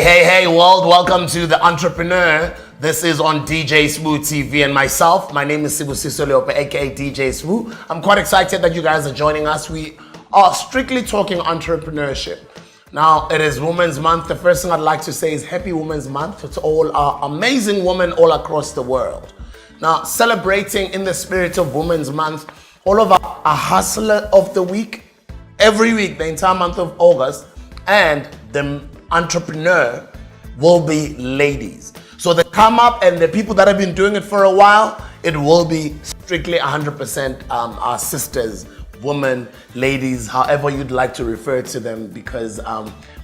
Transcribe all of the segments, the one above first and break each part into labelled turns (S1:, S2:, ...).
S1: Hey, world, welcome to The Entrepreneur. This is on DJ Smooth TV and myself. My name is Sibusiso Leope, aka DJ Smooth. I'm quite excited that you guys are joining us. We are strictly talking entrepreneurship. Now, it is Women's Month. The first thing I'd like to say is Happy Women's Month to all our amazing women all across the world. Now, celebrating in the spirit of Women's Month, all of our hustler of the week, every week, the entire month of August, and the entrepreneur will be ladies. So the come up and the people that have been doing it for a while, it will be strictly 100% our sisters, women, ladies, however you'd like to refer to them, because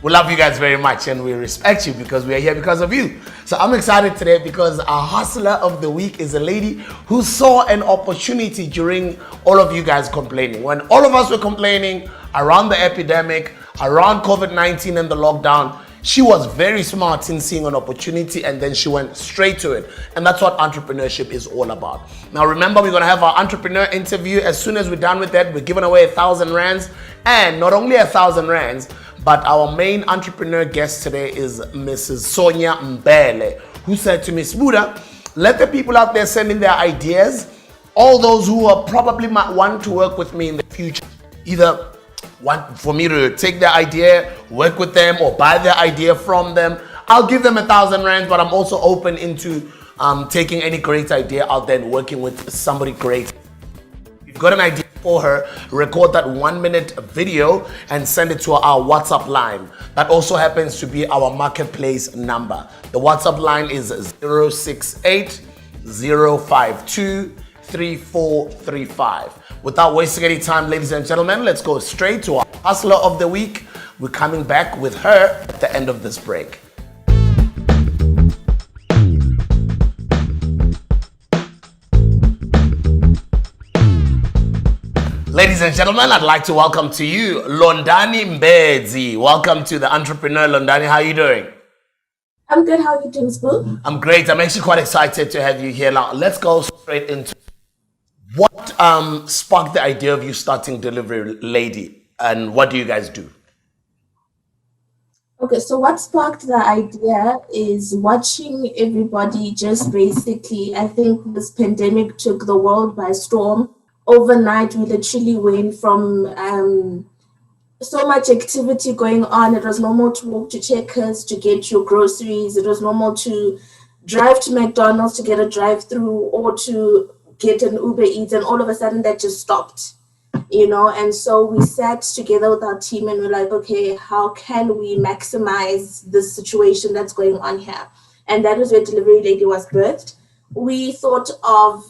S1: we love you guys very much and we respect you because we are here because of you. So I'm excited today because our hustler of the week is a lady who saw an opportunity during all of you guys complaining. When all of us were complaining around the epidemic, around COVID-19 and the lockdown, she was very smart in seeing an opportunity and then she went straight to it. And that's what entrepreneurship is all about. Now remember, we're going to have our entrepreneur interview. As soon as we're done with that, we're giving away 1,000 rands. And not only 1,000 rands, but our main entrepreneur guest today is Mrs. Sonia Mbele, who said to Miss Buddha, let the people out there send in their ideas. All those who are probably might want to work with me in the future, either want for me to take their idea, work with them, or buy their idea from them, I'll give them 1,000 rands, but I'm also open into taking any great idea out there and working with somebody great. If you've got an idea for her, record that 1-minute video and send it to our WhatsApp line. That also happens to be our marketplace number. The WhatsApp line is 068 052 3435. Without wasting any time, ladies and gentlemen, let's go straight to our hustler of the week. We're coming back with her at the end of this break. Ladies and gentlemen, I'd like to welcome to you Londani Mbele. Welcome to The Entrepreneur. Londani, how are you doing?
S2: I'm good. How are you doing, Spoon?
S1: I'm great. I'm actually quite excited to have you here. Now, let's go straight into what sparked the idea of you starting Delivery Lady, and what do you guys do?
S2: Okay, so what sparked the idea is watching everybody just basically, I think this pandemic took the world by storm. Overnight, we literally went from so much activity going on. It was normal to walk to Checkers to get your groceries. It was normal to drive to McDonald's to get a drive-through or to get an Uber Eats, and all of a sudden that just stopped, and so we sat together with our team and we're like, okay, how can we maximize this situation that's going on here? And that is where Delivery Lady was birthed. We thought of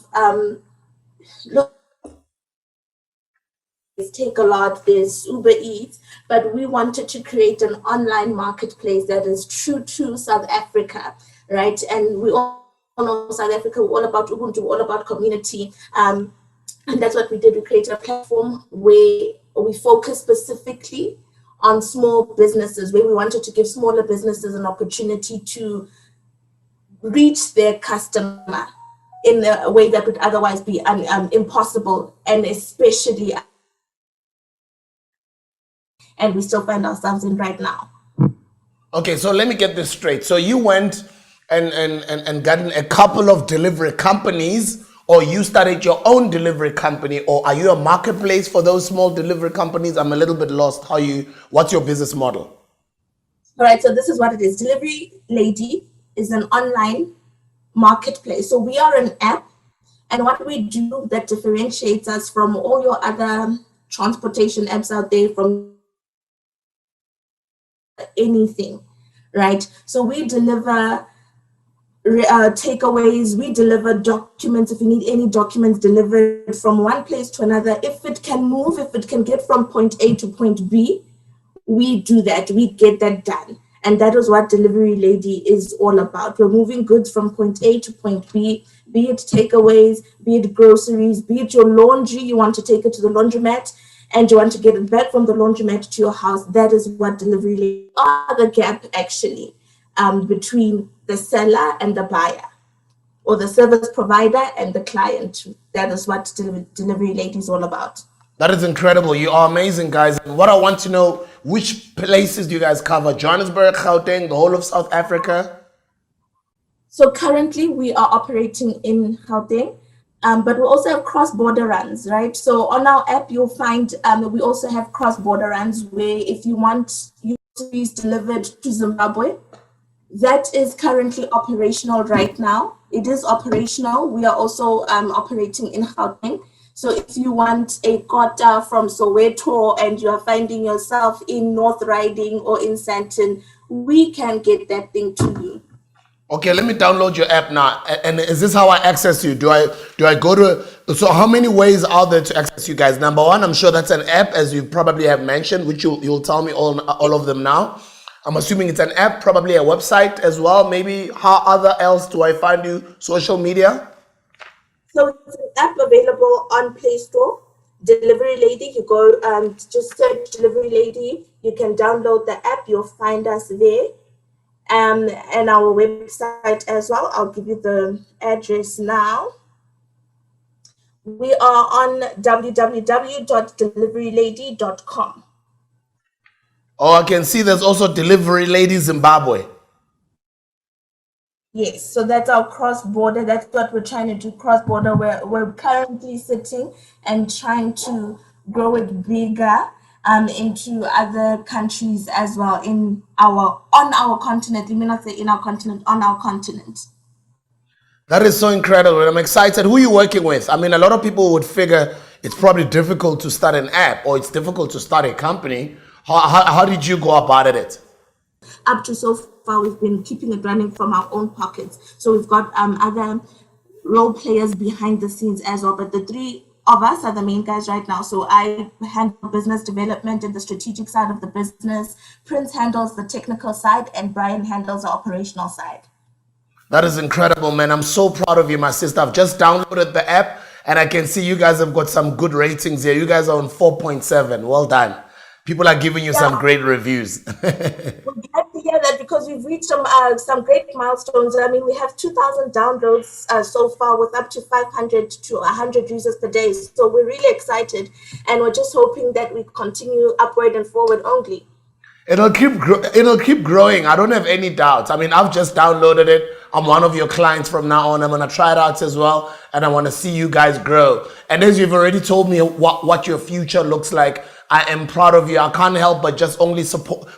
S2: take a lot, there's Uber Eats, but we wanted to create an online marketplace that is true to South Africa, right? And we all know South Africa, we're all about Ubuntu, all about community. And that's what we did. We created a platform where we focus specifically on small businesses, where we wanted to give smaller businesses an opportunity to reach their customer in a way that would otherwise be impossible, and especially, and we still find ourselves in right now.
S1: Okay, so let me get this straight. So you went and gotten a couple of delivery companies, or you started your own delivery company, or are you a marketplace for those small delivery companies? I'm a little bit lost. What's your business model?
S2: All right, so this is what it is. Delivery Lady is an online marketplace. So we are an app, and what we do that differentiates us from all your other transportation apps out there, from anything, right? So we deliver takeaways, we deliver documents. If you need any documents delivered from one place to another, if it can move, if it can get from point A to point B, we do that, we get that done. And that is what Delivery Lady is all about. We're moving goods from point A to point B, be it takeaways, be it groceries, be it your laundry, you want to take it to the laundromat and you want to get it back from the laundromat to your house. That is what Delivery Lady are, the gap actually between the seller and the buyer, or the service provider and the client. That is what Delivery Lady is all about.
S1: That is incredible. You are amazing, guys. And what I want to know, which places do you guys cover? Johannesburg, Gauteng, the whole of South Africa?
S2: So currently we are operating in Gauteng, but we also have cross-border runs, right? So on our app, you'll find we also have cross-border runs where if you want your groceries delivered to Zimbabwe, that is currently operational right now. It is operational. We are also operating in Gauteng. So if you want a kota from Soweto and you are finding yourself in North Riding or in Sandton, we can get that thing to you.
S1: Okay, let me download your app now. And is this how I access you? Do I go to? So how many ways are there to access you guys? Number one, I'm sure that's an app, as you probably have mentioned, which you'll tell me all of them now. I'm assuming it's an app, probably a website as well. Maybe how other else do I find you? Social media?
S2: So it's an app available on Play Store. Delivery Lady, you go just search Delivery Lady. You can download the app. You'll find us there. And our website as well. I'll give you the address now. We are on www.deliverylady.com.
S1: Oh, I can see there's also Delivery Lady Zimbabwe.
S2: Yes, so that's our cross-border. That's what we're trying to do, cross-border. We're currently sitting and trying to grow it bigger into other countries as well on our continent. Let me not say in our continent, on our continent.
S1: That is so incredible. I'm excited. Who are you working with? I mean, a lot of people would figure it's probably difficult to start an app or it's difficult to start a company. How did you go about it?
S2: Up to so far, we've been keeping it running from our own pockets. So we've got other role players behind the scenes as well. But the three of us are the main guys right now. So I handle business development and the strategic side of the business. Prince handles the technical side, and Brian handles the operational side.
S1: That is incredible, man. I'm so proud of you, my sister. I've just downloaded the app and I can see you guys have got some good ratings here. You guys are on 4.7. Well done. People are giving you some great reviews.
S2: We're glad to hear that because we've reached some great milestones. I mean, we have 2,000 downloads so far with up to 500 to 100 users per day. So we're really excited and we're just hoping that we continue upward and forward only.
S1: It'll keep growing. I don't have any doubts. I mean, I've just downloaded it. I'm one of your clients from now on. I'm going to try it out as well. And I want to see you guys grow. And as you've already told me what your future looks like, I am proud of you. I can't help but just only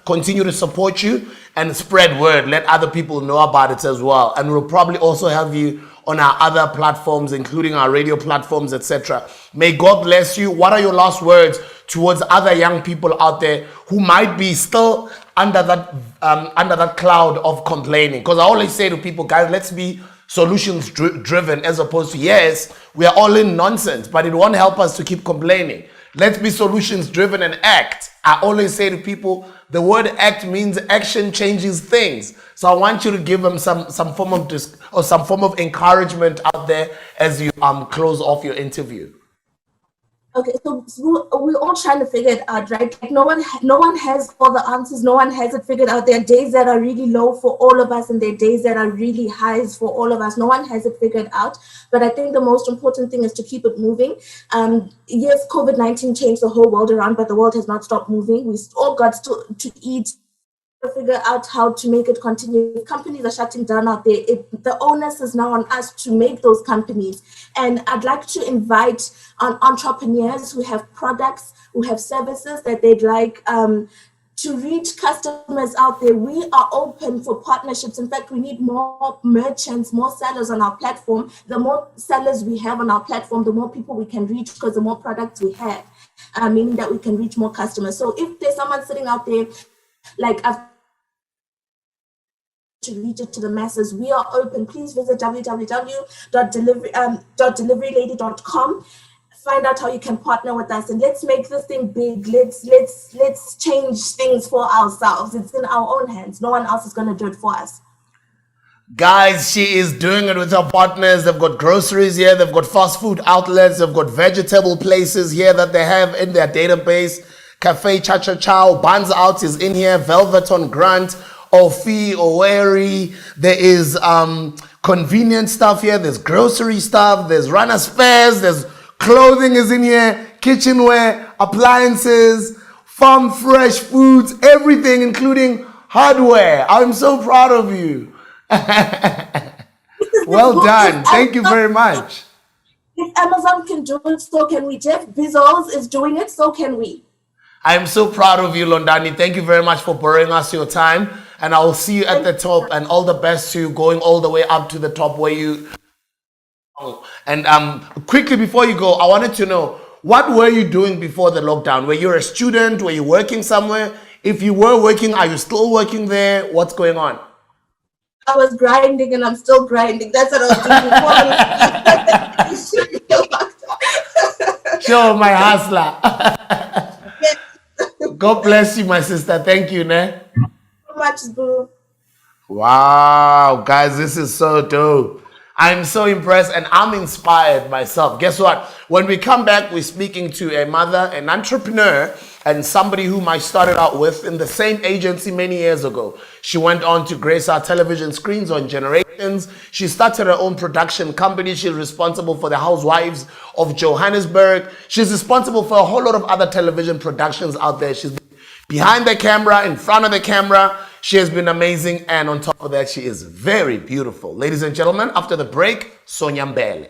S1: continue to support you and spread word. Let other people know about it as well. And we'll probably also have you on our other platforms, including our radio platforms, etc. May God bless you. What are your last words towards other young people out there who might be still under that cloud of complaining? Because I always say to people, guys, let's be solutions driven as opposed to, yes, we are all in nonsense, but it won't help us to keep complaining. Let's be solutions driven and act. I always say to people, the word act means action changes things. So I want you to give them some form of encouragement out there as you close off your interview.
S2: Okay, so we're all trying to figure it out, right? Like no one has all the answers. No one has it figured out. There are days that are really low for all of us, and there are days that are really highs for all of us. No one has it figured out. But I think the most important thing is to keep it moving. Yes, COVID-19 changed the whole world around, but the world has not stopped moving. We all got to eat, to figure out how to make it continue. Companies are shutting down out there. The onus is now on us to make those companies. And I'd like to invite entrepreneurs who have products, who have services that they'd like to reach customers out there. We are open for partnerships. In fact, we need more merchants, more sellers on our platform. The more sellers we have on our platform, the more people we can reach because the more products we have, meaning that we can reach more customers. So if there's someone sitting out there, like I've to reach it to the masses, we are open. Please visit www.deliverylady.com. Find out how you can partner with us and let's make this thing big. Let's change things for ourselves. It's in our own hands. No one else is going to do it for us.
S1: Guys, she is doing it with her partners. They've got groceries here. They've got fast food outlets. They've got vegetable places here that they have in their database. Cafe Cha Cha Chow, Buns Out is in here. Velvet on Grant, Ofi, Oweri. There is convenient stuff here. There's grocery stuff. There's runners fairs. There's clothing is in here. kitchenware, appliances, farm fresh foods, everything, including hardware. I'm so proud of you. Well done. Thank you very much.
S2: If Amazon can do it, so can we. Jeff Bezos is doing it, so can we.
S1: I'm so proud of you, Londani. Thank you very much for borrowing us your time. And I will see you at the top, and all the best to you going all the way up to the top where you... And quickly before you go, I wanted to know, what were you doing before the lockdown? Were you a student? Were you working somewhere? If you were working, are you still working there? What's going on?
S2: I was grinding and I'm still grinding. That's what I was doing before.
S1: Sure, my hustler. God bless you, my sister. Thank you, ne?
S2: So much, boo.
S1: Wow, guys, this is so dope. I'm so impressed and I'm inspired myself. Guess what? When we come back, we're speaking to a mother, an entrepreneur, and somebody whom I started out with in the same agency many years ago. She went on to grace our television screens on Generations. She started her own production company. She's responsible for the Housewives of Johannesburg. She's responsible for a whole lot of other television productions out there. She's behind the camera, in front of the camera. She has been amazing, and on top of that, she is very beautiful. Ladies and gentlemen, after the break, Sonia Mbele.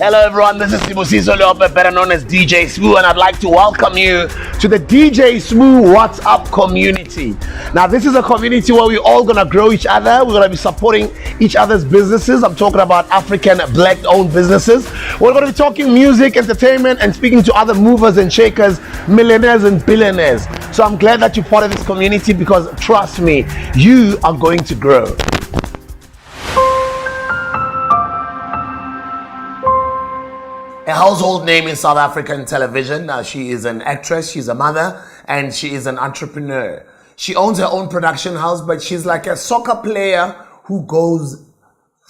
S1: Hello everyone, this is Sibusiso Leope, better known as DJ Smooth, and I'd like to welcome you to the DJ Smooth WhatsApp community. Now this is a community where we're all gonna grow each other. We're gonna be supporting each other's businesses. I'm talking about African black owned businesses. We're gonna be talking music, entertainment, and speaking to other movers and shakers, millionaires and billionaires. So I'm glad that you're part of this community, because trust me, you are going to grow. A household name in South African television. She is an actress, she's a mother, and she is an entrepreneur. She owns her own production house, but she's like a soccer player who goes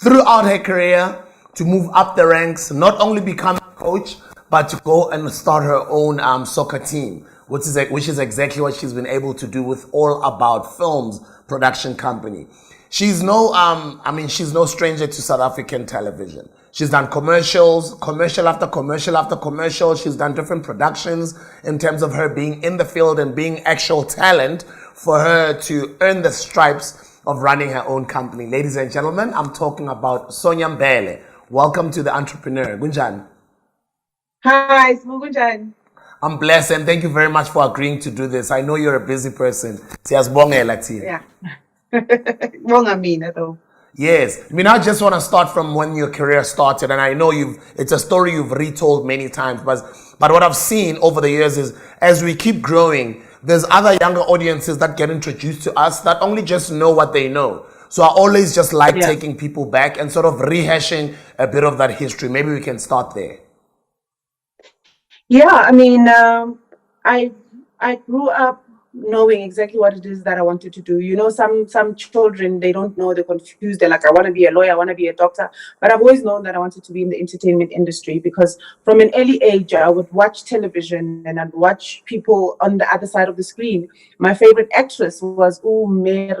S1: throughout her career to move up the ranks, not only become a coach, but to go and start her own soccer team, which is exactly what she's been able to do with All About Films production company. She's no stranger to South African television. She's done commercials, commercial after commercial after commercial. She's done different productions in terms of her being in the field and being actual talent for her to earn the stripes of running her own company. Ladies and gentlemen, I'm talking about Sonia Mbele. Welcome to The Entrepreneur. Gunjan.
S3: Hi, Gunjan.
S1: I'm blessed, and thank you very much for agreeing to do this. I know you're a busy person.
S3: Yeah.
S1: Yes. I mean, I just want to start from when your career started, and I know it's a story you've retold many times, but what I've seen over the years is, as we keep growing, there's other younger audiences that get introduced to us that only just know what they know. So I always just like taking people back and sort of rehashing a bit of that history. Maybe we can start there.
S3: Yeah, I mean, I grew up knowing exactly what it is that I wanted to do. You know, some children, they don't know, they're confused. They're like, I want to be a lawyer, I want to be a doctor. But I've always known that I wanted to be in the entertainment industry, because from an early age, I would watch television and I'd watch people on the other side of the screen. My favorite actress was Rosaline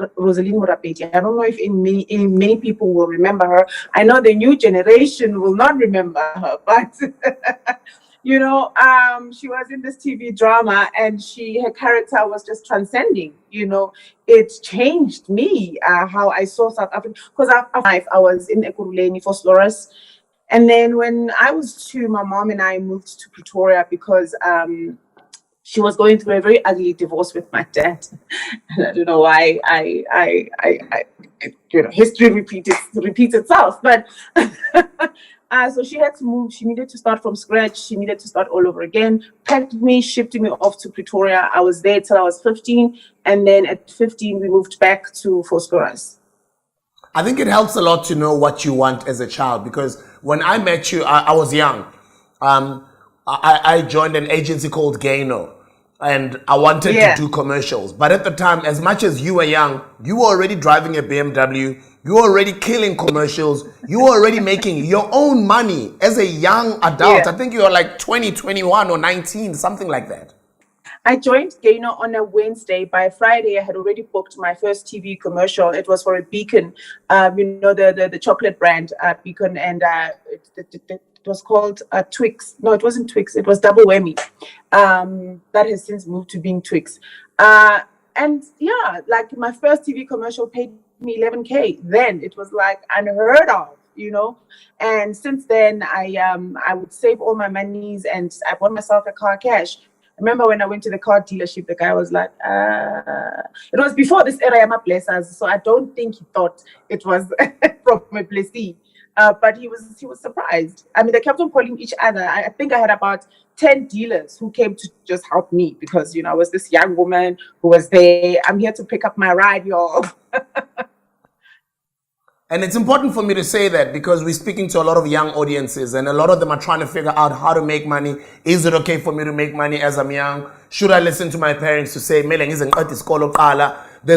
S3: Morapeti. I don't know if many people will remember her. I know the new generation will not remember her, but... You know, she was in this TV drama, and her character was just transcending. You know, it changed me, how I saw South Africa. Because I was in Ekurhuleni for Sloris. And then when I was 2, my mom and I moved to Pretoria because she was going through a very ugly divorce with my dad. And I don't know why history repeats itself. But so she had to move. She needed to start from scratch. She needed to start all over again. Packed me, shipped me off to Pretoria. I was there till I was 15. And then at 15, we moved back to Vosloorus.
S1: I think it helps a lot to know what you want as a child, because when I met you, I was young. I joined an agency called Gano, and I wanted to do commercials. But at the time, as much as you were young, you were already driving a BMW. You were already killing commercials. You were already making your own money as a young adult. I think you were like 20, 21 or 19, something like that.
S3: I joined Gainer on a Wednesday. By Friday, I had already booked my first TV commercial. It was for a Beacon, the chocolate brand Beacon, and it was called Twix. No, it wasn't Twix. It was Double Whammy. That has since moved to being Twix. And yeah, like my first TV commercial paid me 11K. Then it was like unheard of, And since then, I would save all my monies and I bought myself a car cash. I remember when I went to the car dealership, the guy was like, it was before this era, I'm a blessers, so I don't think he thought it was from a blessee. But he was surprised. I mean, they kept on calling each other. I think I had about 10 dealers who came to just help me because, I was this young woman who was there. I'm here to pick up my ride, y'all.
S1: And it's important for me to say that because we're speaking to a lot of young audiences and a lot of them are trying to figure out how to make money. Is it okay for me to make money as I'm young? Should I listen to my parents to say, there's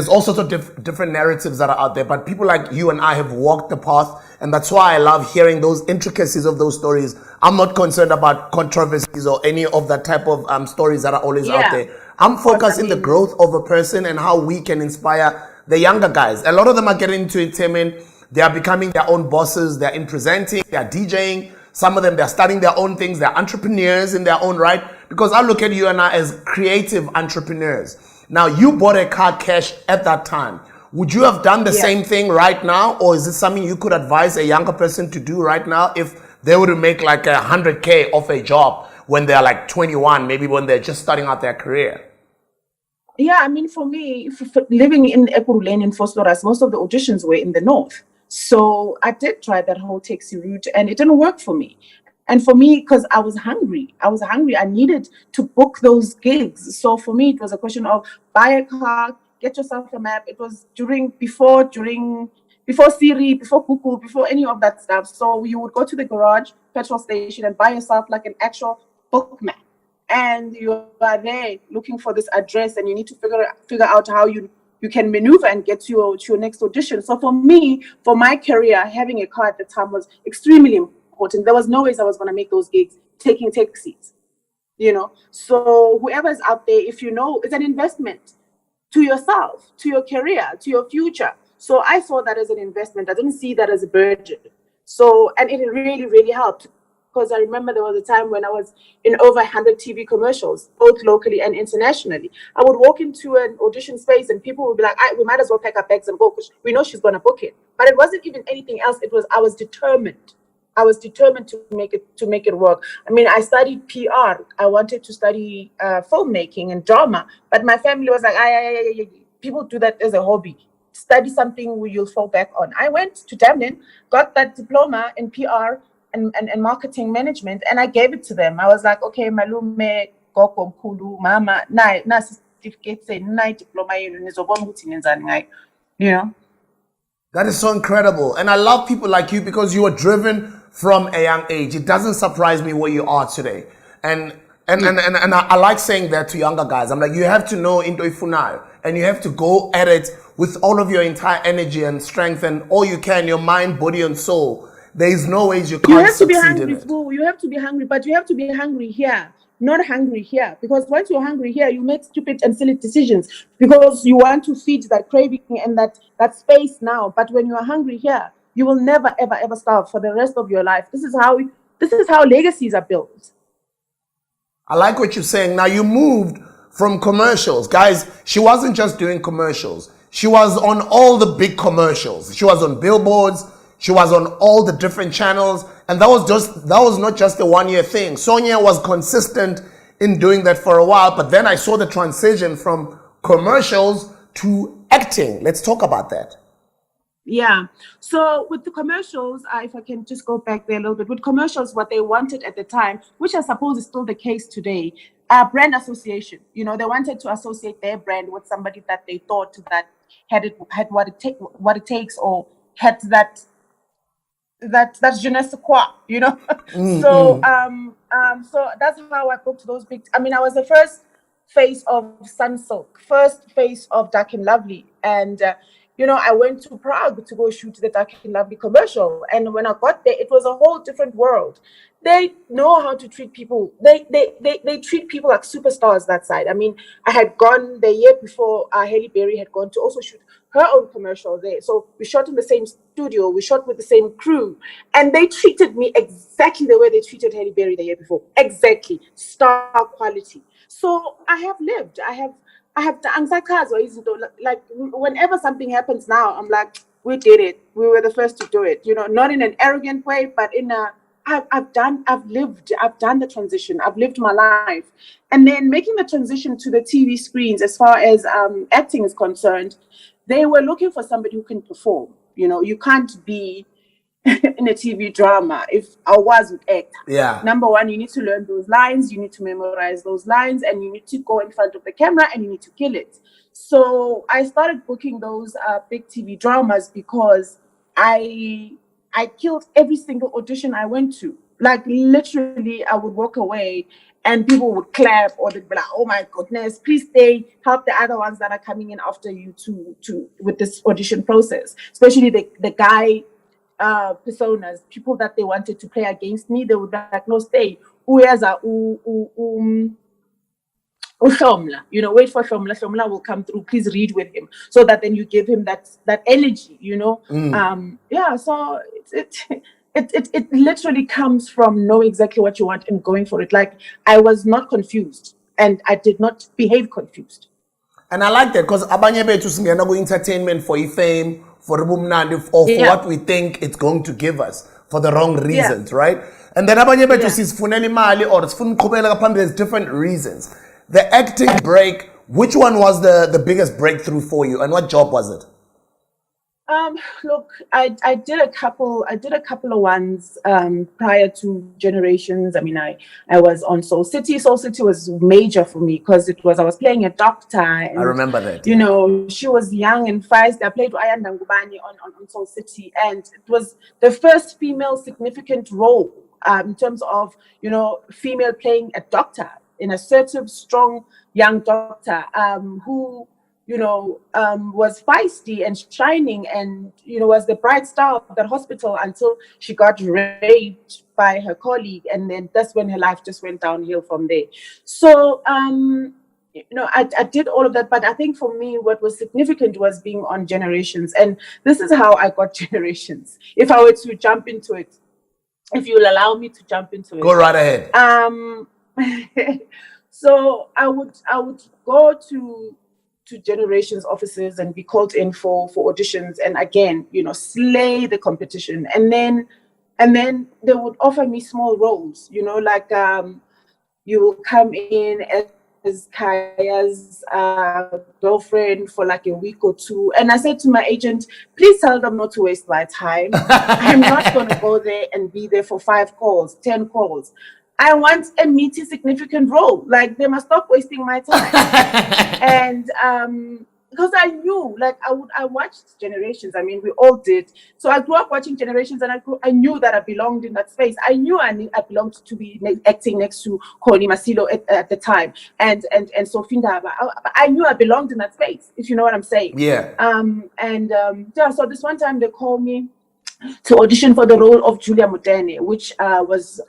S1: all sorts of different narratives that are out there, but people like you and I have walked the path, and that's why I love hearing those intricacies of those stories. I'm not concerned about controversies or any of that type of stories that are always out there. I'm focused in the growth of a person and how we can inspire the younger guys. A lot of them are getting into entertainment. They are becoming their own bosses. They're in presenting, they're DJing. Some of them, they're starting their own things. They're entrepreneurs in their own right. Because I look at you and I as creative entrepreneurs. Now, you bought a car cash at that time. Would you have done the same thing right now? Or is this something you could advise a younger person to do right now if they were to make like 100K off a job when they're like 21, maybe when they're just starting out their career?
S3: Yeah, I mean, for me, living in Ekurhuleni in Vosloorus, most of the auditions were in the north. So I did try that whole taxi route and it didn't work for me. And for me, because I was hungry, I needed to book those gigs. So for me, it was a question of buy a car, get yourself a map. It was before Siri, before Google, before any of that stuff. So you would go to the garage, petrol station and buy yourself like an actual book map. And you are there looking for this address and you need to figure out how you can maneuver and get to your next audition. So for me, for my career, having a car at the time was extremely important. There was no ways I was going to make those gigs taking taxis, So whoever's out there, if it's an investment to yourself, to your career, to your future. So I saw that as an investment. I didn't see that as a burden. So, and it really, really helped. Because I remember there was a time when I was in over 100 TV commercials, both locally and internationally. I would walk into an audition space and people would be like, we might as well pack our bags and go because we know she's going to book it. But it wasn't even anything else. I was determined. I was determined to make it work. I mean, I studied PR. I wanted to study filmmaking and drama. But my family was like, people do that as a hobby. Study something where you'll fall back on. I went to Dublin, got that diploma in PR, and marketing management, and I gave it to them. I was like, okay, malume, gogo mkhulu, mama, na certificate, na diploma,
S1: That is so incredible. And I love people like you because you were driven from a young age. It doesn't surprise me where you are today. And I like saying that to younger guys. I'm like, you have to know into ifunayo and you have to go at it with all of your entire energy and strength and all you can, your mind, body, and soul. There is no ways you can't succeed in it.
S3: You have to be hungry, but you have to be hungry here, not hungry here. Because once you're hungry here, you make stupid and silly decisions because you want to feed that craving and that space now. But when you are hungry here, you will never, ever, ever starve for the rest of your life. This is how legacies are built.
S1: I like what you're saying. Now you moved from commercials. Guys, she wasn't just doing commercials. She was on all the big commercials. She was on billboards. She was on all the different channels, and that was not just a 1-year thing. Sonia was consistent in doing that for a while, but then I saw the transition from commercials to acting. Let's talk about that.
S3: Yeah. So with the commercials, if I can just go back there a little bit, with commercials, what they wanted at the time, which I suppose is still the case today, brand association. They wanted to associate their brand with somebody that they thought that had what it takes, or had that's je ne sais quoi, So so that's how I booked those big. I mean, I was the first face of Sunsilk, first face of Dark and Lovely, and I went to Prague to go shoot the Dark and Lovely commercial. And when I got there, it was a whole different world. They know how to treat people. They treat people like superstars that side. I mean, I had gone the year before, Halle Berry had gone to also shoot her own commercial there. So we shot in the same studio, we shot with the same crew, and they treated me exactly the way they treated Halle Berry the year before. Exactly. Star quality. So I have lived. I have done like whenever something happens now, I'm like, we did it. We were the first to do it. Not in an arrogant way, but in a I've done the transition. I've lived my life. And then making the transition to the TV screens, as far as acting is concerned, they were looking for somebody who can perform. You can't be in a TV drama if I was with act.
S1: Yeah.
S3: Number one, you need to learn those lines, you need to memorize those lines, and you need to go in front of the camera and you need to kill it. So I started booking those big TV dramas because I killed every single audition I went to. Like literally, I would walk away and people would clap or they'd be like, "Oh my goodness, please stay, help the other ones that are coming in after you to with this audition process." Especially the guy personas, people that they wanted to play against me, they would be like, "No, stay. Shomla, wait for Shomla. Shomla will come through. Please read with him, so that then you give him that energy, So it literally comes from knowing exactly what you want and going for it. Like I was not confused, and I did not behave confused.
S1: And I like that because abanye bethu singena ku entertainment for fame, for ubumnandi, or for what we think it's going to give us for the wrong reasons, right? And then abanye bethu sisifunela imali or sifuna uqhubekela phambili, there's different reasons. The acting break, which one was the biggest breakthrough for you, and what job was it?
S3: Look, I did a couple of ones prior to Generations. I mean, I was on Soul City. Soul City was major for me because I was playing a doctor. And,
S1: I remember that.
S3: She was young and feisty. I played Ayanda Ngubani on Soul City, and it was the first female significant role in terms of female playing a doctor, an assertive, strong young doctor who was feisty and shining and, was the bright star of that hospital until she got raped by her colleague. And then that's when her life just went downhill from there. So, I did all of that. But I think for me, what was significant was being on Generations. And this is how I got Generations. If I were to jump into it, if you'll allow me to jump into it.
S1: Go right ahead.
S3: So I would go to Generations offices and be called in for auditions, and again, slay the competition. And then they would offer me small roles, like you will come in as Kaya's girlfriend for like a week or two. And I said to my agent, please tell them not to waste my time. I'm not going to go there and be there for 5 calls, 10 calls. I want a meaty, significant role. Like, they must stop wasting my time. And because I knew, like, I watched Generations. I mean, we all did. So I grew up watching Generations, and I knew that I belonged in that space. I knew I belonged to be acting next to Connie Masilo at the time, and Sofinda. I knew I belonged in that space, if you know what I'm saying.
S1: Yeah.
S3: So this one time they called me to audition for the role of Julia Mutene, which was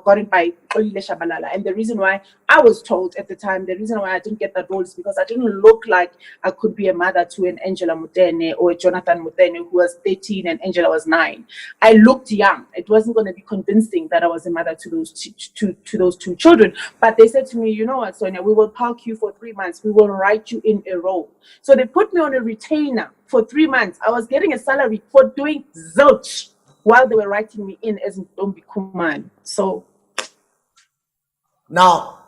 S3: got it by Olile Shabalala. And the reason why I was told at the time, the reason why I didn't get that role is because I didn't look like I could be a mother to an Angela Mutene or a Jonathan Mutene who was 13 and Angela was 9. I looked young. It wasn't going to be convincing that I was a mother to those two children. But they said to me, you know what, Sonia, we will park you for 3 months. We will write you in a role. So they put me on a retainer for 3 months. I was getting a salary for doing zilch while they were writing me in as Ntombi Kuman. So
S1: now,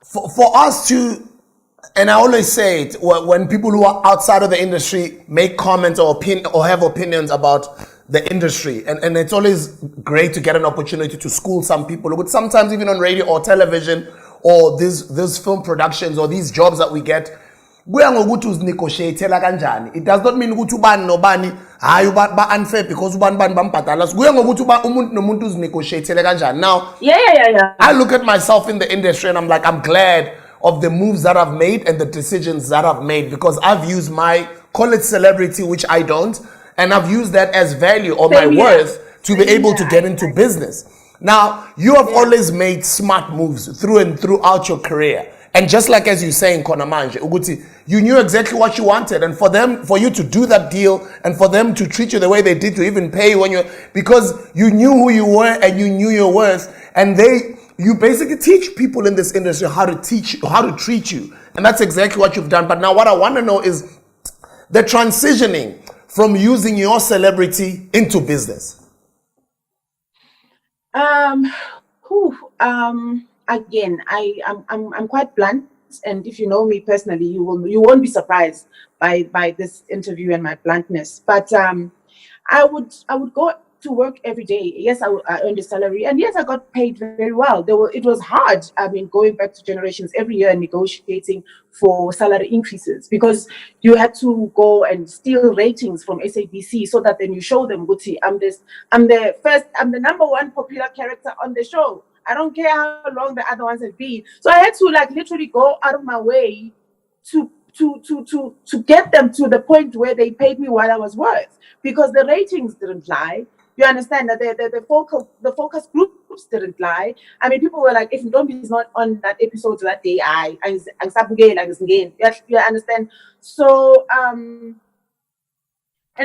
S1: for us to, and I always say it, when people who are outside of the industry make comments or have opinions about the industry, and it's always great to get an opportunity to school some people, but sometimes even on radio or television or these film productions or these jobs that we get, it does not mean ukuthi ubani nobani hayi ba unfair because ubani bambhadala. Kuya ngokuthi umuntu nomuntu uzinegotiatele kanjani. Now,
S3: yeah.
S1: I look at myself in the industry and I'm glad of the moves that I've made and the decisions that I've made, because I've used my call it celebrity, which I don't, and I've used that as value or my
S3: Same here.
S1: worth to be
S3: Same
S1: able to
S3: here.
S1: get into business. Now, you have always made smart moves through and throughout your career. And just like as you say in Konamanje, Uguti, you knew exactly what you wanted. And for you to do that deal and for them to treat you the way they did, to even pay you when because you knew who you were and you knew your worth. And you basically teach people in this industry how to treat you. And that's exactly what you've done. But now what I want to know is the transitioning from using your celebrity into business.
S3: Again, I'm quite blunt, and if you know me personally, you won't be surprised by this interview and my bluntness. But I would go to work every day. Yes, I earned a salary, and yes, I got paid very well. It was hard. I mean, going back to generations every year and negotiating for salary increases, because you had to go and steal ratings from SABC so that then you show them, Guti, I'm the number one popular character on the show. I don't care how long the other ones have been. So I had to literally go out of my way to get them to the point where they paid me what I was worth, because the ratings didn't lie. You understand that the focus groups didn't lie. I mean, people were like, if Ndombi is not on that episode that day, you understand. So and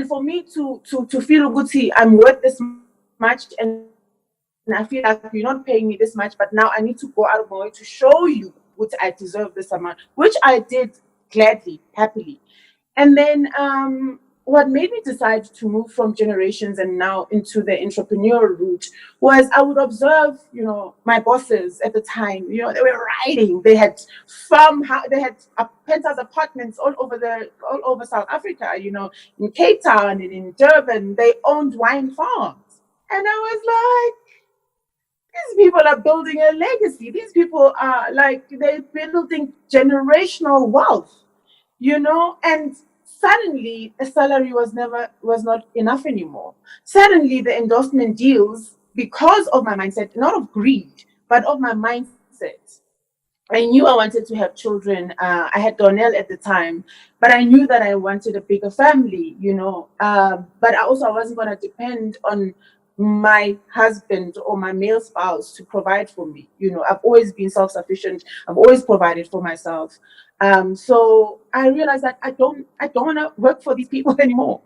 S3: for me to feel Guti, I'm worth this much, and I feel like you're not paying me this much, but now I need to go out of my way to show you what I deserve this amount, which I did gladly, happily. And then what made me decide to move from generations and now into the entrepreneur route was I would observe, my bosses at the time, they were riding. They had penthouse apartments all over South Africa, in Cape Town and in Durban. They owned wine farms. And I was like, these people are building a legacy. These people are they're building generational wealth, and suddenly the salary was not enough anymore. Suddenly the endorsement deals, because of my mindset, not of greed, but of my mindset. I knew I wanted to have children. I had Donnell at the time, but I knew that I wanted a bigger family, but I wasn't going to depend on my husband or my male spouse to provide for me. I've always been self-sufficient. I've always provided for myself. So I realized that I don't want to work for these people anymore.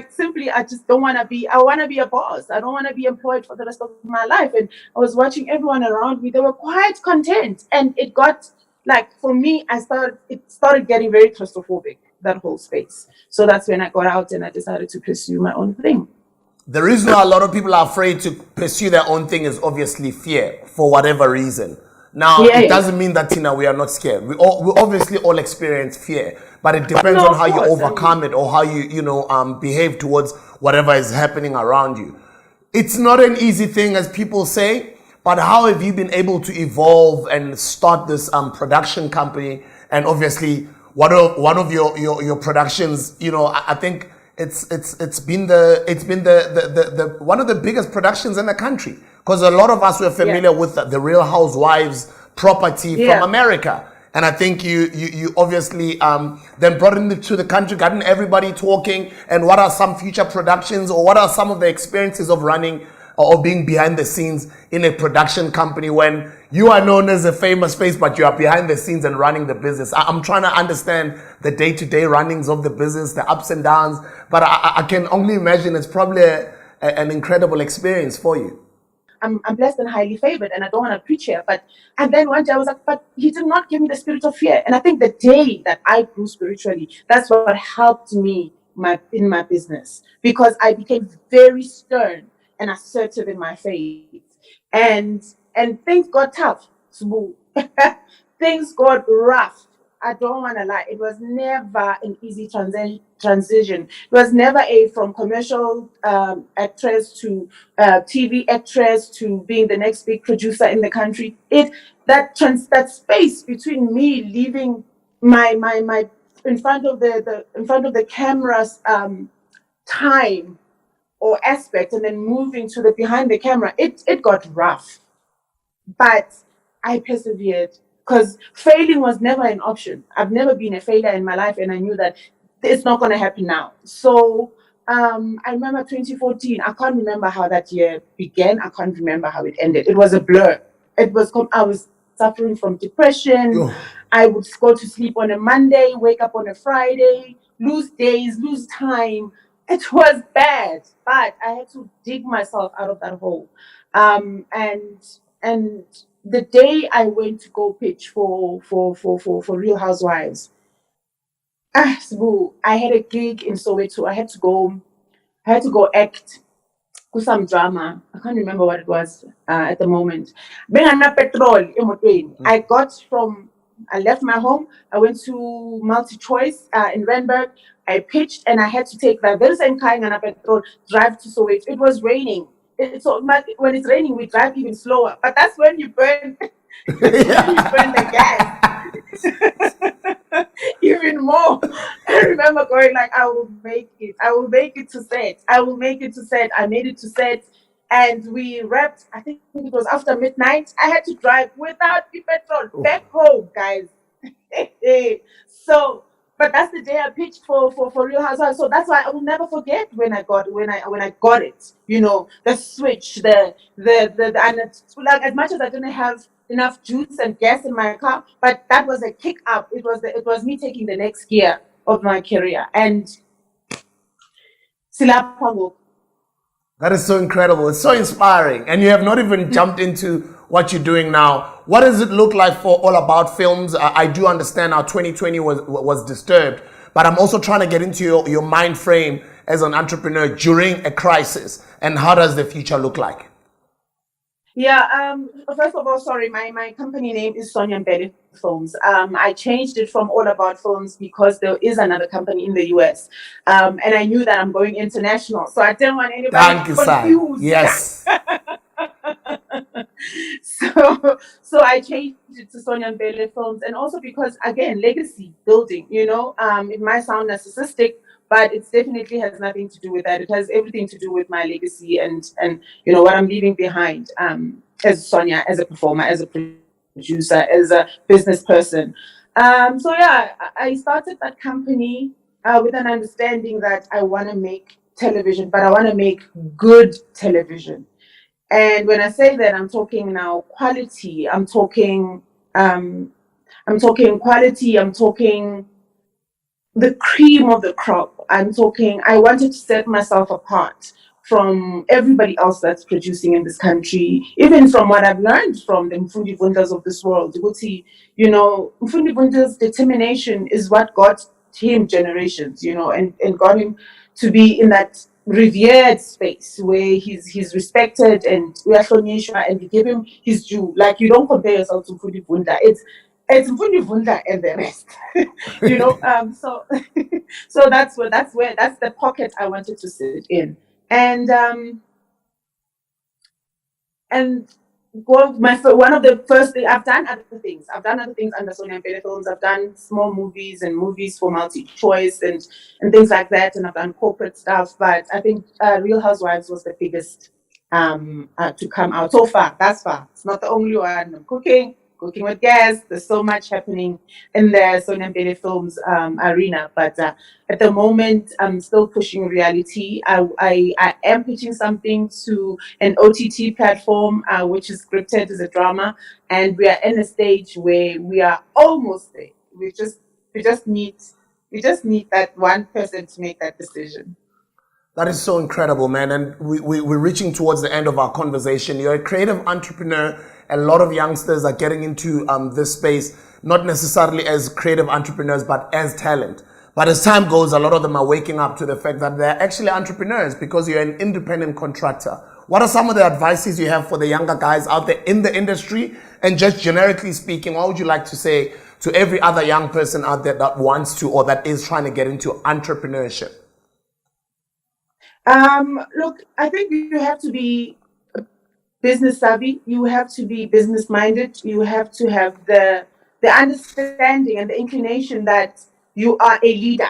S3: Simply, I just don't want to be. I want to be a boss. I don't want to be employed for the rest of my life. And I was watching everyone around me. They were quite content, and it got for me. It started getting very claustrophobic, that whole space. So that's when I got out and I decided to pursue my own thing.
S1: The reason why a lot of people are afraid to pursue their own thing is obviously fear, for whatever reason. Now, it doesn't mean that, we are not scared. We obviously all experience fear, but it depends on how you overcome it or how you, behave towards whatever is happening around you. It's not an easy thing, as people say, but how have you been able to evolve and start this production company? And obviously, one of your productions, I think it's been the one of the biggest productions in the country, because a lot of us were familiar with the Real Housewives property from America, and I think you obviously then brought it to the country, gotten everybody talking. And what are some future productions, or what are some of the experiences of running or being behind the scenes in a production company when you are known as a famous face, but you are behind the scenes and running the business? I'm trying to understand the day-to-day runnings of the business, the ups and downs, but I can only imagine it's probably an incredible experience for you.
S3: I'm blessed and highly favored, and I don't want to preach here, and then one day I was like, but he did not give me the spirit of fear. And I think the day that I grew spiritually, that's what helped me in my business, because I became very stern and assertive in my faith, and things got tough. Things got rough. I don't want to lie. It was never an easy transition. It was never from commercial actress to TV actress to being the next big producer in the country. That space between me leaving my in front of the camera's time or aspect, and then moving to the behind the camera, it got rough, but I persevered, because failing was never an option. I've never been a failure in my life, and I knew that it's not going to happen now. So I remember 2014. I can't remember how that year began. I can't remember how it ended. It was a blur. I was suffering from depression.
S1: Oh.
S3: I would go to sleep on a Monday, wake up on a Friday, lose days, lose time. It was bad, but I had to dig myself out of that hole. And the day I went to go pitch for Real Housewives, Sbu, I had a gig in Soweto. I had to go act with some drama. I can't remember what it was at the moment. Bengana petrol emotweni. I left my home. I went to Multi Choice in Randburg. I pitched and I had to take that very same car and petrol drive to Soweto. It was raining. When it's raining, we drive even slower. But that's when you burn, you burn the gas. Even more. I remember going like, I will make it. I will make it to set. I will make it to set. I made it to set. And we wrapped, I think it was after midnight. I had to drive without the petrol back home, guys. So, but that's the day I pitched for Real Housewives. So that's why I will never forget when I got it. You know, the switch, the and it's, like, as much as I didn't have enough juice and gas in my car, but that was a kick up. It was me taking the next gear of my career. And silapha.
S1: That is so incredible. It's so inspiring. And you have not even jumped into what you're doing now. What does it look like for All About Films? I do understand how 2020 was disturbed, but I'm also trying to get into your mind frame as an entrepreneur during a crisis. And how does the future look like?
S3: Yeah, first of all, sorry, my company name is Sonia Mbele Films. I changed it from All About Films because there is another company in the US. And I knew that I'm going international. So I didn't want anybody confused.
S1: Yes.
S3: So I changed it to Sonia Mbele Films. And also because, again, legacy building, you know, it might sound narcissistic, but it definitely has nothing to do with that. It has everything to do with my legacy and you know what I'm leaving behind as Sonia, as a performer, as a producer, as a business person. So yeah, I started that company with an understanding that I want to make television, but I want to make good television. And when I say that, I'm talking now quality. I'm talking quality. I'm talking the cream of the crop. I wanted to set myself apart from everybody else that's producing in this country, even from what I've learned from the Mfundi Bundas of this world. You know, Mfundi Bunda's determination is what got him generations, you know, and got him to be in that revered space where he's respected and we are Shonishwa and we give him his due. Like, you don't compare yourself to Mfundi Bunda. It's Mfundi Bunda and the rest. You know, so that's the pocket I wanted to sit in. And one of the first things I've done other things. I've done other things under Sonia Mbele Films. I've done small movies and movies for Multi Choice and things like that. And I've done corporate stuff. But I think Real Housewives was the biggest to come out so far. That's far. It's not the only one. I'm cooking with gas. There's so much happening in the Sonia Mbele Films arena. But at the moment, I'm still pushing reality. I am pitching something to an OTT platform, which is scripted as a drama. And we are in a stage where we are almost there. We just need that one person to make that decision.
S1: That is so incredible, man. And we're reaching towards the end of our conversation. You're a creative entrepreneur. A lot of youngsters are getting into this space, not necessarily as creative entrepreneurs, but as talent. But as time goes, a lot of them are waking up to the fact that they're actually entrepreneurs because you're an independent contractor. What are some of the advices you have for the younger guys out there in the industry? And just generically speaking, what would you like to say to every other young person out there that wants to or that is trying to get into entrepreneurship?
S3: Look, I think you have to be business savvy. You have to be business minded. You have to have the understanding and the inclination that you are a leader.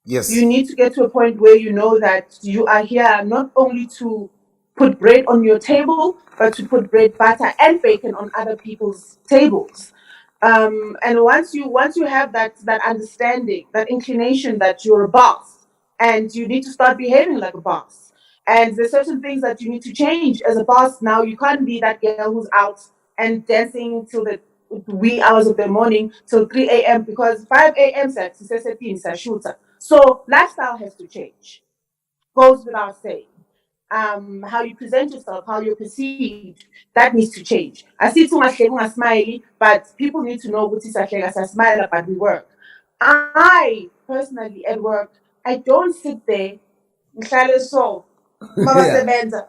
S1: Yes.
S3: You need to get to a point where you know that you are here not only to put bread on your table, but to put bread, butter, and bacon on other people's tables. And once you have that understanding, that inclination that you're a boss and you need to start behaving like a boss, and there's certain things that you need to change as a boss. Now you can't be that girl who's out and dancing till the wee hours of the morning till 3 a.m. because 5 a.m. shooter. So lifestyle has to change. Goes without saying. How you present yourself, how you're perceived, that needs to change. I see too much smiley, but people need to know what is a smile but we work. I personally at work, I don't sit there, so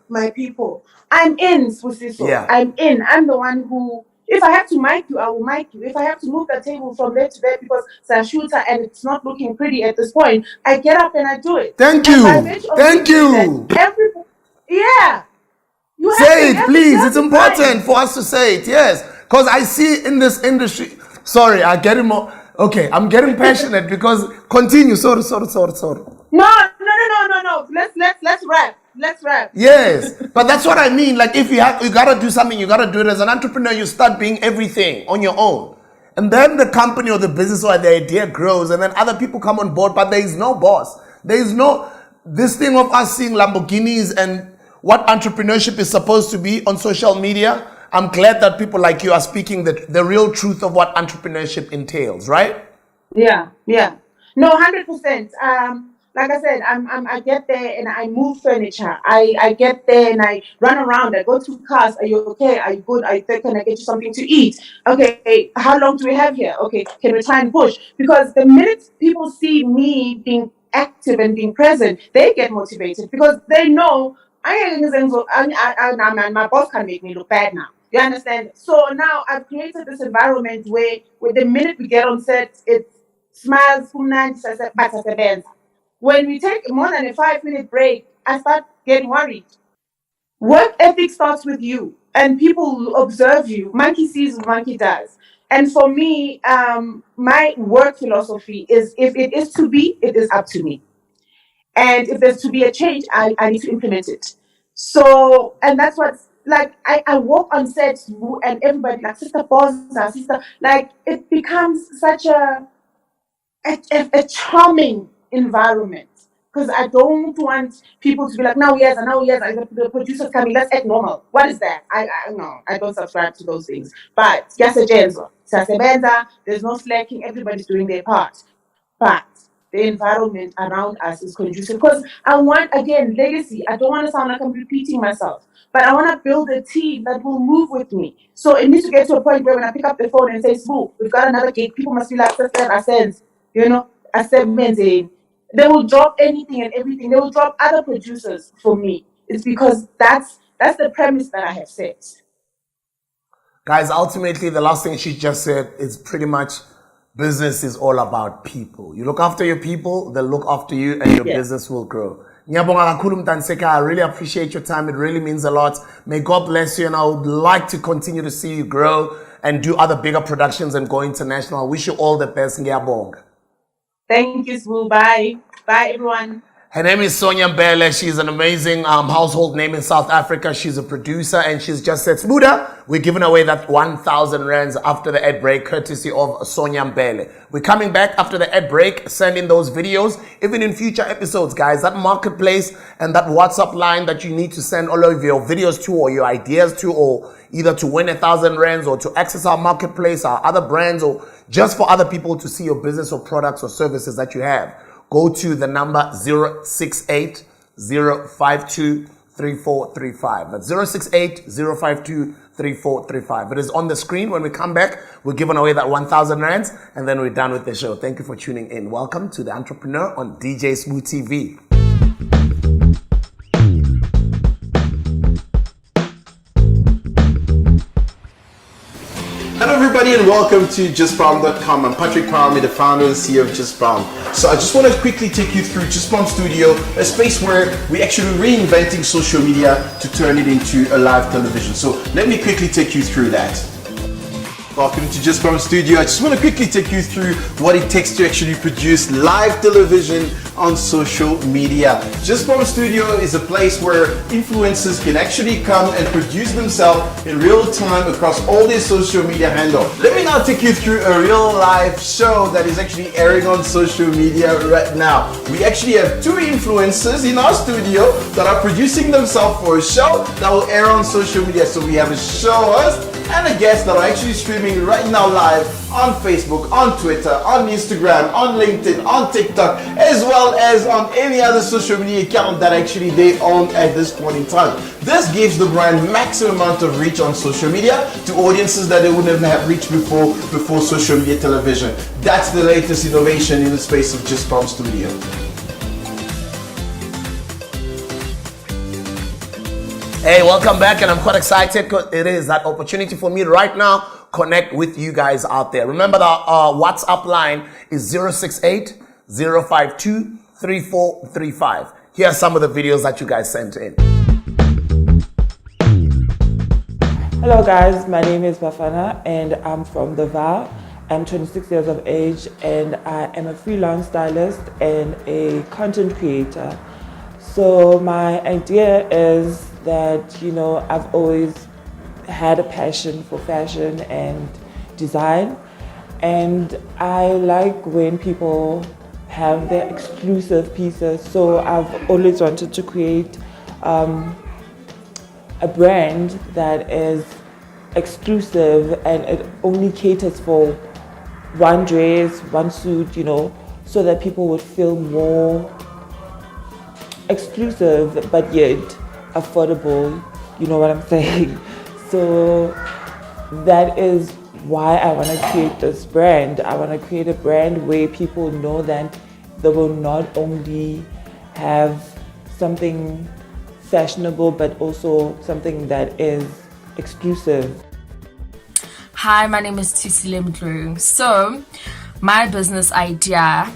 S3: my people. I'm in, Spusiso.
S1: Yeah.
S3: I'm in. I'm the one who, if I have to mic you, I will mic you. If I have to move the table from there to there because it's a shooter and it's not looking pretty at this point, I get up and I do it.
S1: Thank
S3: And
S1: you.
S3: by virtue of
S1: Thank
S3: doing
S1: you.
S3: that, yeah. You
S1: Say it,
S3: have
S1: please.
S3: to
S1: It's important for us to say it. Yes. Because I see in this industry. Sorry, I get more. Okay, I'm getting passionate because continue. Sorry.
S3: No. Let's wrap. Let's wrap.
S1: Yes, but that's what I mean. Like if you gotta do something, you gotta do it as an entrepreneur. You start being everything on your own, and then the company or the business or the idea grows, and then other people come on board. But there is no boss. There is no this thing of us seeing Lamborghinis and what entrepreneurship is supposed to be on social media. I'm glad that people like you are speaking the real truth of what entrepreneurship entails, right?
S3: Yeah. No, 100%. Like I said, I get there and I move furniture. I get there and I run around. I go to cars. Are you okay? Are you good? Are you thick? Can I get you something to eat? Okay, how long do we have here? Okay, can we try and push? Because the minute people see me being active and being present, they get motivated because they know my boss can make me look bad now. You understand? So now I've created this environment where the minute we get on set, it's smiles, when we take more than a 5-minute break, I start getting worried. Work ethic starts with you, and people observe you. Monkey sees, monkey does. And for me, my work philosophy is if it is to be, it is up to me. And if there's to be a change, I need to implement it. So, and that's what's like, I walk on sets and everybody, like, sister boss, sister, like, it becomes such a charming environment because I don't want people to be like, now yes, the producer's coming, let's act normal. What is that? I no, I don't subscribe to those things. But there's no slacking, everybody's doing their part. But the environment around us is conducive because I want, again, legacy. I don't want to sound like I'm repeating myself, but I want to build a team that will move with me. So it needs to get to a point where when I pick up the phone and say, Smooth, we've got another gig, people must be like, they will drop anything and everything. They will drop other producers for me. It's because that's the premise that I have set.
S1: Guys, ultimately, the last thing she just said is pretty much business is all about people. You look after your people, they'll look after you, and your business will grow. Ngiyabonga kakhulu Mtanseka. I really appreciate your time. It really means a lot. May God bless you, and I would like to continue to see you grow and do other bigger productions and go international. I wish you all the best. Ngiyabonga.
S3: Thank you, Swu. Bye. Bye, everyone.
S1: Her name is Sonia Mbele. She's an amazing household name in South Africa. She's a producer, and she's just said, Smuda, we're giving away that 1,000 rands after the ad break, courtesy of Sonia Mbele. We're coming back after the ad break, sending those videos, even in future episodes, guys. That marketplace and that WhatsApp line that you need to send all of your videos to or your ideas to, or either to win 1,000 rands or to access our marketplace, our other brands, or just for other people to see your business or products or services that you have. Go to the number 068 052 3435. That's 068 052 3435. It is on the screen. When we come back, we're giving away that 1,000 rands, and then we're done with the show. Thank you for tuning in. Welcome to The Entrepreneur on DJ Smooth TV.
S4: Hello everybody and welcome to JustBrown.com. I'm Patrick Palmy, the founder and CEO of Just Brown. So I just want to quickly take you through Just Brown Studio, a space where we're actually reinventing social media to turn it into a live television. So let me quickly take you through that. Welcome to Just From Studio. I just want to quickly take you through what it takes to actually produce live television on social media. Just From Studio is a place where influencers can actually come and produce themselves in real time across all their social media handles. Let me now take you through a real live show that is actually airing on social media right now. We actually have two influencers in our studio that are producing themselves for a show that will air on social media. So we have a show host and a guest that are actually streaming right now live on Facebook, on Twitter, on Instagram, on LinkedIn, on TikTok, as well as on any other social media account that actually they own at this point in time. This gives the brand maximum amount of reach on social media to audiences that they wouldn't have reached before social media television. That's the latest innovation in the space of Just From Studio.
S1: Hey, welcome back, and I'm quite excited because it is that opportunity for me right now connect with you guys out there. Remember that our WhatsApp line is 068 052 3435. Here are some of the videos that you guys sent in.
S5: Hello guys, my name is Bafana and I'm from the VAR. I'm 26 years of age and I am a freelance stylist and a content creator. So my idea is that, I've always had a passion for fashion and design, and I like when people have their exclusive pieces. So I've always wanted to create a brand that is exclusive and it only caters for one dress, one suit, so that people would feel more exclusive but yet affordable, you know what I'm saying? So that is why I want to create this brand. I want to create a brand where people know that they will not only have something fashionable but also something that is exclusive.
S6: Hi, my name is Tusile Mdlu. So my business idea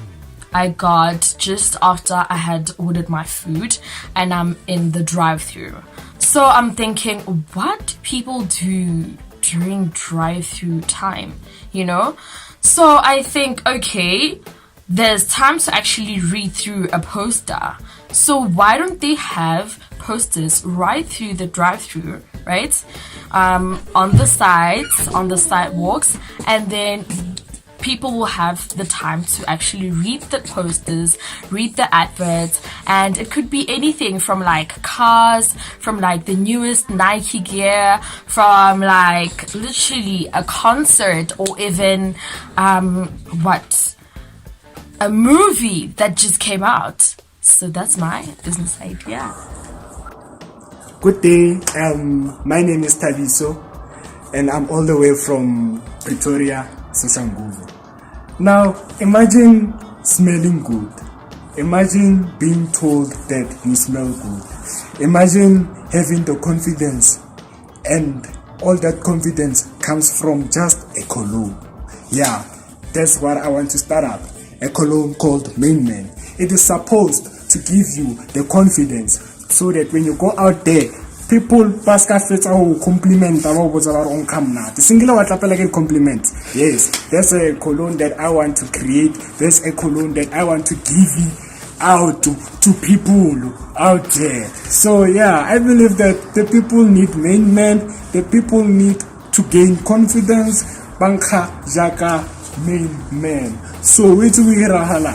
S6: I got just after I had ordered my food and I'm in the drive-thru. So I'm thinking, what do people do during drive-thru time, So I think, okay, there's time to actually read through a poster. So why don't they have posters right through the drive-thru, right? On the sides, on the sidewalks, and then people will have the time to actually read the posters, read the adverts, and it could be anything from like cars, from like the newest Nike gear, from like literally a concert, or even a movie that just came out. So that's my business idea.
S7: Good day, my name is Tabiso and I'm all the way from Pretoria, Soshanguve. Now, imagine smelling good. Imagine being told that you smell good. Imagine having the confidence, and all that confidence comes from just a cologne. Yeah, that's what I want to start up. A cologne called Main Man. It is supposed to give you the confidence so that when you go out there, people paska fetsa ho compliment about what's about on camera. The singular what like a compliment. Yes, that's a cologne that I want to create. That's a cologne that I want to give out to people out there. So yeah, I believe that the people need Main Man. The people need to gain confidence. Banka Jaka Main Man. So which we rahala.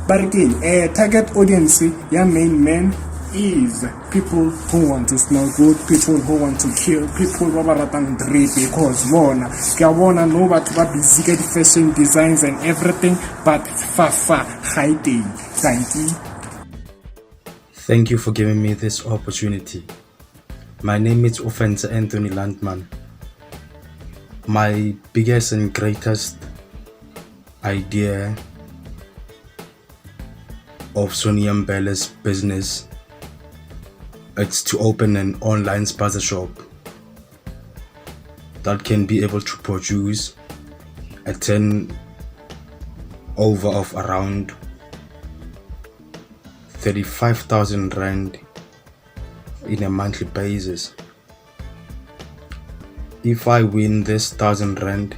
S7: But again, a target audience, yeah, Main Man is people who want to smell good, people who want to kill, people who are drip because wanna know what busy get fashion designs and everything, but hiding. Thank you.
S8: Thank you for giving me this opportunity. My name is Offense Anthony Landman. My biggest and greatest idea of Sonia Mbele's business, it's to open an online spaza shop that can be able to produce a turnover of around 35,000 rand in a monthly basis. if I win this 1,000 rand,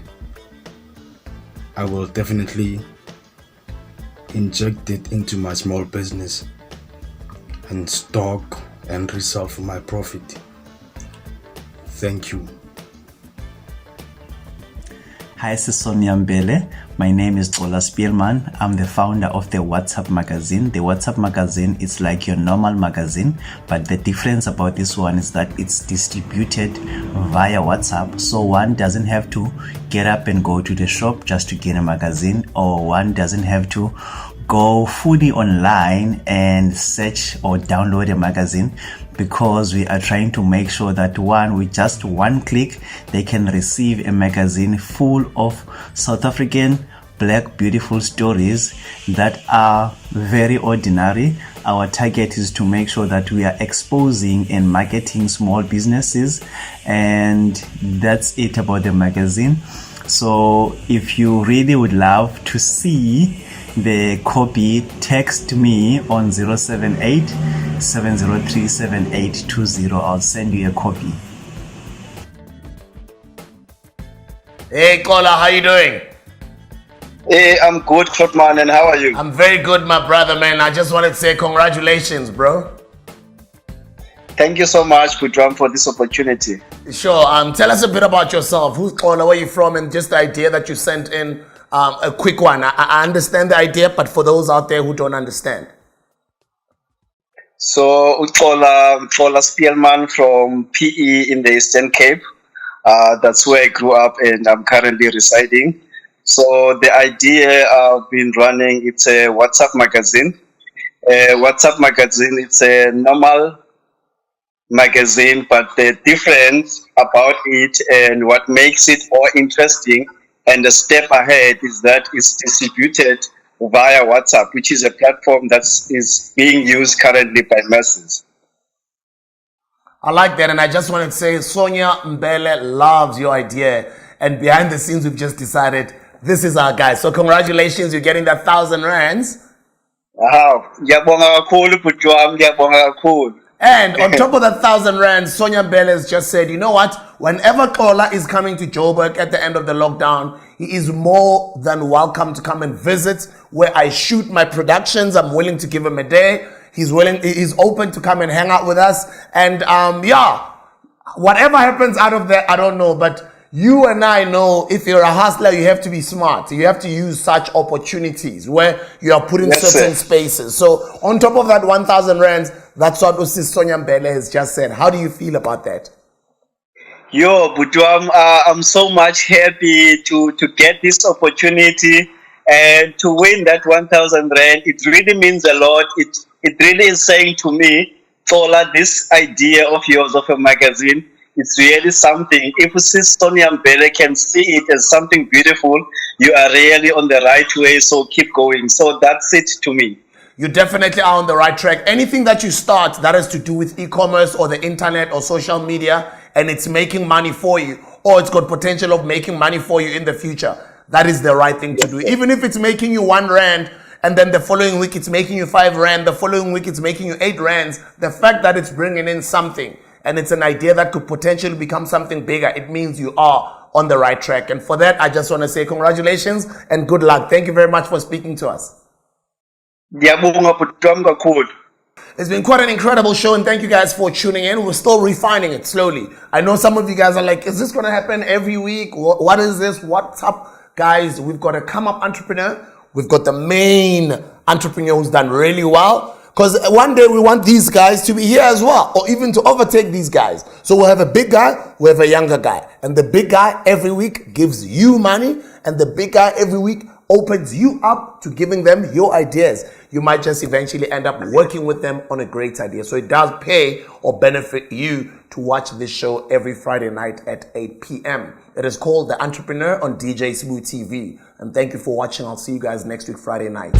S8: I will definitely inject it into my small business and stock and resell for my profit. Thank you.
S9: Hi, this is Sonia Mbele. My name is Xola Spielman. I'm the founder of the WhatsApp magazine. The WhatsApp magazine is like your normal magazine, but the difference about this one is that it's distributed via WhatsApp. So one doesn't have to get up and go to the shop just to get a magazine, or one doesn't have to go fully online and search or download a magazine, because we are trying to make sure that with just one click they can receive a magazine full of South African black beautiful stories that are very ordinary. Our target is to make sure that we are exposing and marketing small businesses, and that's it about the magazine. So if you really would love to see the copy, text me on 078 703 7820. I'll send you a copy.
S1: Hey, Kola, how you doing?
S10: Hey, I'm good, Klotman, and how are you?
S1: I'm very good, my brother, man. I just wanted to say congratulations, bro.
S10: Thank you so much, Putram, for this opportunity.
S1: Sure. Tell us a bit about yourself. Who's Kola, where you from, and just the idea that you sent in. A quick one. I understand the idea, but for those out there who don't understand.
S10: So, Uxola Spielman from PE in the Eastern Cape. That's where I grew up and I'm currently residing. So the idea I've been running, it's a WhatsApp magazine. WhatsApp magazine, it's a normal magazine, but the difference about it and what makes it more interesting and a step ahead is that it's distributed via WhatsApp, which is a platform that is being used currently by masses.
S1: I like that, and I just wanted to say Sonia Mbele loves your idea, and behind the scenes we've just decided this is our guy. So congratulations, you're getting that 1,000 rands. And on top of that 1,000 rand, Sonia Mbele has just said, you know what? Whenever Kola is coming to Joburg at the end of the lockdown, he is more than welcome to come and visit where I shoot my productions. I'm willing to give him a day. He's open to come and hang out with us. And whatever happens out of that, I don't know. But you and I know if you're a hustler, you have to be smart. You have to use such opportunities where you are put in certain spaces. So on top of that 1,000 rands, that's what Sonia Mbele has just said. How do you feel about that?
S10: Yo, Butwam, I'm so much happy to get this opportunity and to win that 1,000 rand. It really means a lot. It really is saying to me, Tola, this idea of yours of a magazine, it's really something. If Sonia Mbele can see it as something beautiful, you are really on the right way, so keep going. So that's it to me.
S1: You definitely are on the right track. Anything that you start that has to do with e-commerce or the internet or social media, and it's making money for you, or it's got potential of making money for you in the future, that is the right thing to do. Even if it's making you 1 rand, and then the following week it's making you 5 rand, the following week it's making you 8 rands, the fact that it's bringing in something, and it's an idea that could potentially become something bigger, it means you are on the right track. And for that, I just want to say congratulations and good luck. Thank you very much for speaking to us. It's been quite an incredible show, and thank you guys for tuning in. We're still refining it slowly. I know some of you guys are like, is this going to happen every week? What is this? What's up? Guys, we've got a come-up entrepreneur. We've got the main entrepreneur who's done really well. Because one day we want these guys to be here as well, or even to overtake these guys. So we'll have a big guy, we have a younger guy. And the big guy every week gives you money, and the big guy every week opens you up to giving them your ideas. You might just eventually end up working with them on a great idea. So it does pay or benefit you to watch this show every Friday night at 8 p.m. It is called The Entrepreneur on DJ Smooth TV. And thank you for watching. I'll see you guys next week, Friday night.